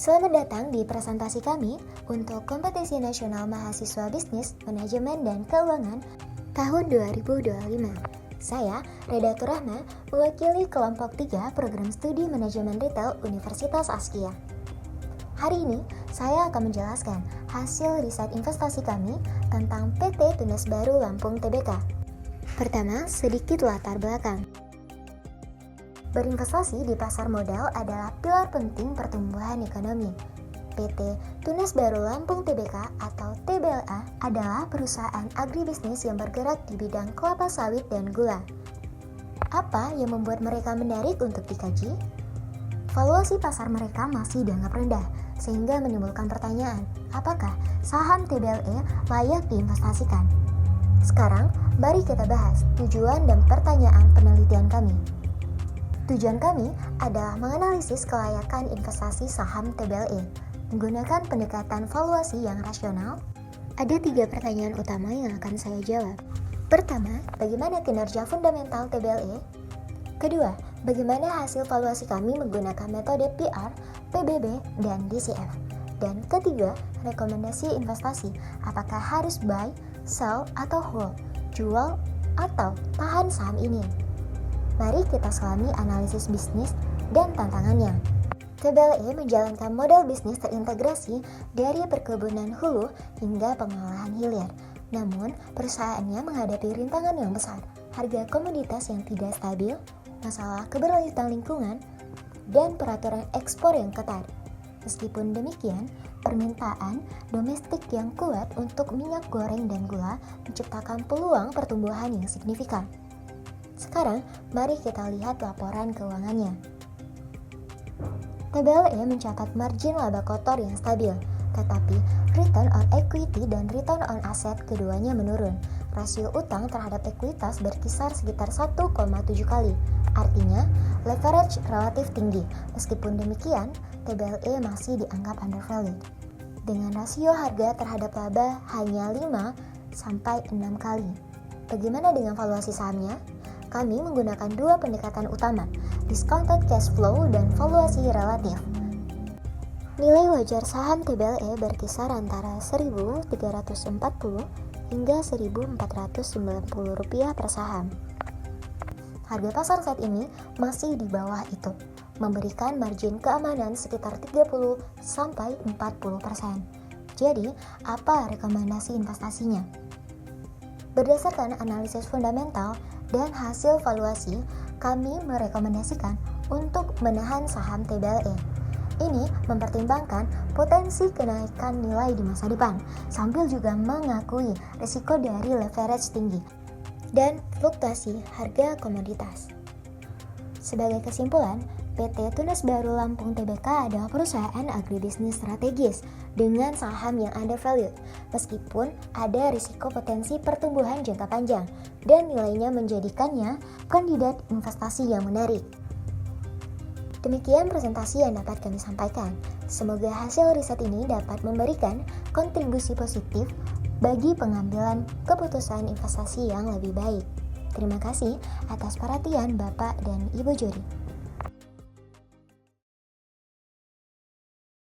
Selamat datang di presentasi kami untuk Kompetisi Nasional Mahasiswa Bisnis, Manajemen, dan Keuangan tahun 2025. Saya, Redatur Rahma, mewakili kelompok 3 Program Studi Manajemen Retail Universitas Askia. Hari ini, saya akan menjelaskan hasil riset investasi kami tentang PT Tunas Baru Lampung Tbk. Pertama, sedikit latar belakang. Berinvestasi di pasar modal adalah pilar penting pertumbuhan ekonomi. PT Tunas Baru Lampung Tbk atau TBLA adalah perusahaan agribisnis yang bergerak di bidang kelapa sawit dan gula. Apa yang membuat mereka menarik untuk dikaji? Valuasi pasar mereka masih dianggap rendah, sehingga menimbulkan pertanyaan, apakah saham TBLA layak diinvestasikan? Sekarang, mari kita bahas tujuan dan pertanyaan penelitian kami. Tujuan kami adalah menganalisis kelayakan investasi saham TBLA menggunakan pendekatan valuasi yang rasional. Ada 3 pertanyaan utama yang akan saya jawab. Pertama, bagaimana kinerja fundamental TBLA? Kedua, bagaimana hasil valuasi kami menggunakan metode PR, PBB, dan DCF? Dan ketiga, rekomendasi investasi, apakah harus buy, sell, atau hold, jual, atau tahan saham ini? Mari kita selami analisis bisnis dan tantangannya. TBLA menjalankan model bisnis terintegrasi dari perkebunan hulu hingga pengolahan hilir. Namun, perusahaannya menghadapi rintangan yang besar, harga komoditas yang tidak stabil, masalah keberlanjutan lingkungan, dan peraturan ekspor yang ketat. Meskipun demikian, permintaan domestik yang kuat untuk minyak goreng dan gula menciptakan peluang pertumbuhan yang signifikan. Sekarang, mari kita lihat laporan keuangannya. TBLA mencatat margin laba kotor yang stabil, tetapi return on equity dan return on asset keduanya menurun. Rasio utang terhadap ekuitas berkisar sekitar 1,7 kali. Artinya, leverage relatif tinggi. Meskipun demikian, TBLA masih dianggap undervalued. Dengan rasio harga terhadap laba hanya 5-6 kali. Bagaimana dengan valuasi sahamnya? Kami menggunakan 2 pendekatan utama, discounted cash flow dan valuasi relatif. Nilai wajar saham TBLA berkisar antara Rp1.340 hingga Rp1.490 per saham. Harga pasar saat ini masih di bawah itu, memberikan margin keamanan sekitar 30-40%. Jadi, apa rekomendasi investasinya? Berdasarkan analisis fundamental dan hasil valuasi, kami merekomendasikan untuk menahan saham TBLA. Ini mempertimbangkan potensi kenaikan nilai di masa depan, sambil juga mengakui risiko dari leverage tinggi dan fluktuasi harga komoditas. Sebagai kesimpulan, PT Tunas Baru Lampung Tbk adalah perusahaan agribisnis strategis dengan saham yang undervalued, meskipun ada risiko potensi pertumbuhan jangka panjang dan nilainya menjadikannya kandidat investasi yang menarik. Demikian presentasi yang dapat kami sampaikan. Semoga hasil riset ini dapat memberikan kontribusi positif bagi pengambilan keputusan investasi yang lebih baik. Terima kasih atas perhatian Bapak dan Ibu Juri.